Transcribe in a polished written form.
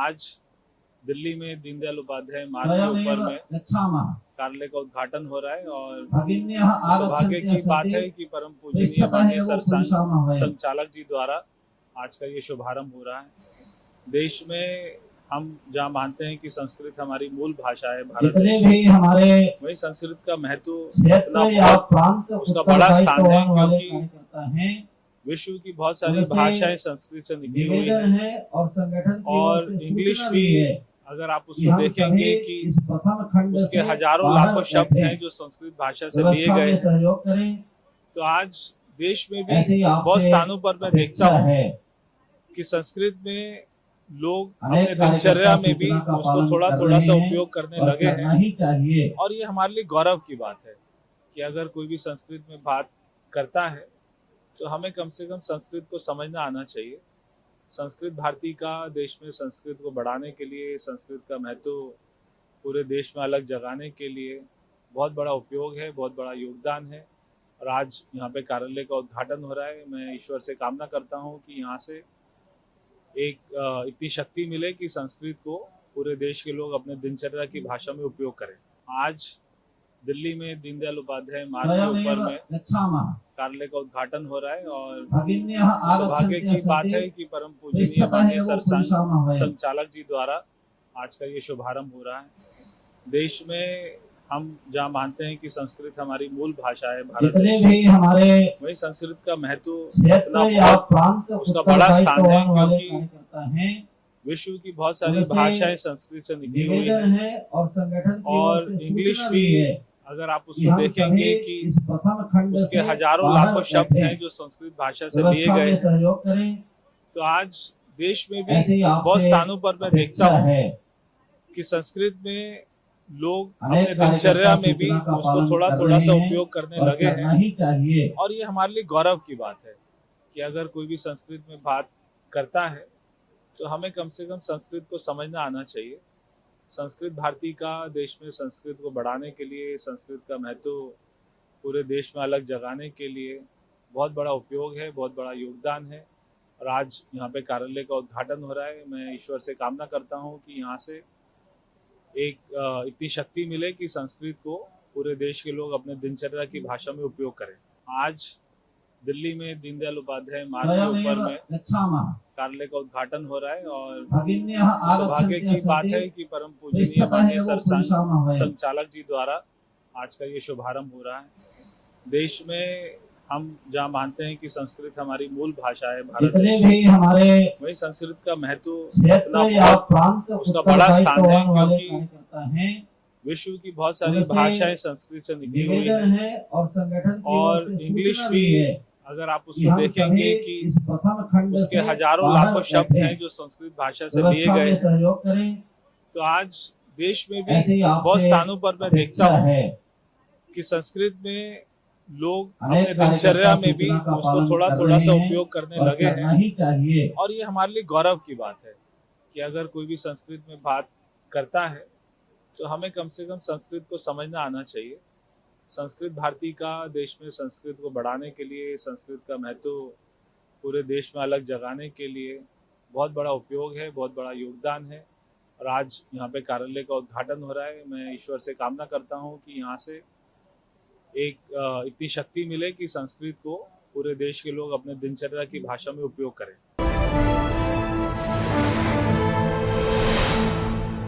आज दिल्ली में दीनदयाल उपाध्याय मार्ग के ऊपर में कार्यालय का उद्घाटन हो रहा है और सौभाग्य की बात है कि परम पूजनीय माननीय संचालक जी द्वारा आज का ये शुभारंभ हो रहा है। देश में हम जहाँ मानते हैं कि संस्कृत हमारी मूल भाषा है भारत देश में, वही संस्कृत का महत्व उसका बड़ा स्थान है, क्योंकि विश्व की बहुत सारी भाषाएं संस्कृत से निकली हुई हैं और इंग्लिश भी अगर आप उसको देखेंगे कि उसके हजारों लाखों शब्द हैं जो संस्कृत भाषा से लिए गए हैं। तो आज देश में भी बहुत स्थानों पर मैं देखता हूँ कि संस्कृत में लोग अपने दिनचर्या में भी उसको थोड़ा थोड़ा सा उपयोग करने लगे हैं और ये हमारे लिए गौरव की बात है कि अगर कोई भी संस्कृत में बात करता है तो हमें कम से कम संस्कृत को समझना आना चाहिए। संस्कृत भारती का देश में संस्कृत को बढ़ाने के लिए, संस्कृत का महत्व पूरे देश में अलग जगाने के लिए बहुत बड़ा उपयोग है, बहुत बड़ा योगदान है और आज यहाँ पे कार्यालय का उद्घाटन हो रहा है। मैं ईश्वर से कामना करता हूँ कि यहाँ से एक इतनी शक्ति मिले कि संस्कृत को पूरे देश के लोग अपने दिनचर्या की भाषा में उपयोग करें। आज दिल्ली में दीनदयाल उपाध्याय मार्ग के ऊपर में कार्यालय का उद्घाटन हो रहा है और सौभाग्य की बात है कि परम पूजनीय माननीय संचालक जी द्वारा आज का ये शुभारंभ हो रहा है। देश में हम जहाँ मानते हैं कि संस्कृत हमारी मूल भाषा है भारत देश में, वही संस्कृत का महत्व उसका बड़ा स्थान है, क्योंकि विश्व की बहुत सारी भाषाएं संस्कृत से निकली हुई हैं और इंग्लिश भी अगर आप उसको देखेंगे कि उसके हजारों लाखों शब्द हैं जो संस्कृत भाषा से लिए गए हैं। तो आज देश में भी बहुत स्थानों पर मैं देखता हूँ कि संस्कृत में लोग अपने दिनचर्या में भी उसको थोड़ा थोड़ा सा उपयोग करने लगे हैं और ये हमारे लिए गौरव की बात है कि अगर कोई भी संस्कृत में बात करता है तो हमें कम से कम संस्कृत को समझना आना चाहिए। संस्कृत भारती का देश में संस्कृत को बढ़ाने के लिए, संस्कृत का महत्व पूरे देश में अलग जगाने के लिए बहुत बड़ा उपयोग है, बहुत बड़ा योगदान है और आज यहाँ पे कार्यालय का उद्घाटन हो रहा है। मैं ईश्वर से कामना करता हूँ कि यहाँ से एक इतनी शक्ति मिले कि संस्कृत को पूरे देश के लोग अपने दिनचर्या की भाषा में उपयोग करें। आज दिल्ली में दीनदयाल उपाध्याय मार्ग के ऊपर में कार्यालय का उद्घाटन हो रहा है और सौभाग्य की बात है कि परम पूजनीय माननीय संचालक जी द्वारा आज का ये शुभारंभ हो रहा है। देश में हम जहाँ मानते हैं कि संस्कृत हमारी मूल भाषा है भारत देश में, वही संस्कृत का महत्व उसका बड़ा स्थान है, क्योंकि विश्व की बहुत सारी भाषाएं संस्कृत से निकली हुई हैं और इंग्लिश भी अगर आप उसको देखेंगे कि उसके हजारों लाखों शब्द हैं जो संस्कृत भाषा से लिए गए हैं। तो आज देश में भी बहुत स्थानों पर मैं देखता हूँ कि संस्कृत में लोग अपने दिनचर्या में भी उसको थोड़ा थोड़ा सा उपयोग करने लगे हैं और ये हमारे लिए गौरव की बात है कि अगर कोई भी संस्कृत में बात करता है तो हमें कम से कम संस्कृत को समझना आना चाहिए। संस्कृत भारती का देश में संस्कृत को बढ़ाने के लिए, संस्कृत का महत्व पूरे देश में अलग जगाने के लिए बहुत बड़ा उपयोग है, बहुत बड़ा योगदान है और आज यहाँ पे कार्यालय का उद्घाटन हो रहा है। मैं ईश्वर से कामना करता हूँ कि यहाँ से एक इतनी शक्ति मिले कि संस्कृत को पूरे देश के लोग अपने दिनचर्या की भाषा में उपयोग करें।